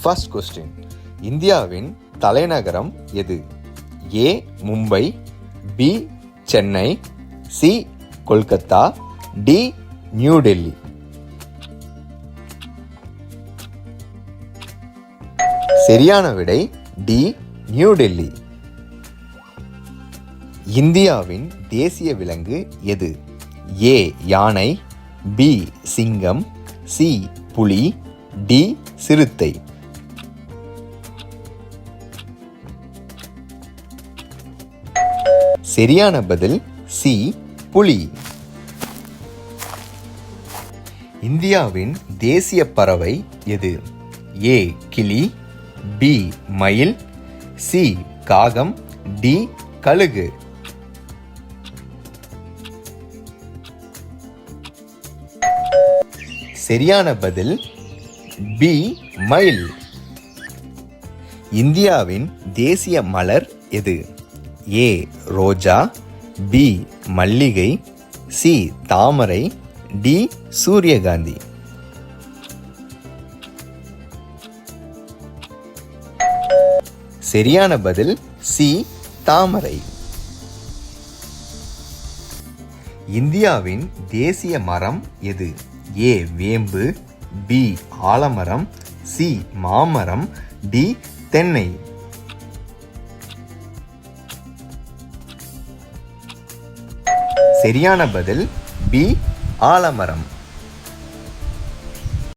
First question, இந்தியாவின் தலைநகரம் எது? A Mumbai, B Chennai, C Kolkata, D New Delhi. சரியான விடை டி நியூ டெல்லி. இந்தியாவின் தேசிய விலங்கு எது? ஏ யானை, பி சிங்கம், சி புலி, டி சிறுத்தை. சரியான பதில் சி புலி. இந்தியாவின் தேசிய பறவை எது? ஏ கிளி, பி மயில், சி காகம், டி கழுகு. சரியான பதில் பி மயில். இந்தியாவின் தேசிய மலர் எது? ஏ ரோஜா, பி மல்லிகை, சி தாமரை, டி சூரியகாந்தி. சரியான பதில் சி தாமரை. இந்தியாவின் தேசிய மரம் எது? ஏ வேம்பு, பி ஆலமரம், சி மாமரம், டி தென்னை. சரியான பதில் பி ஆலமரம்.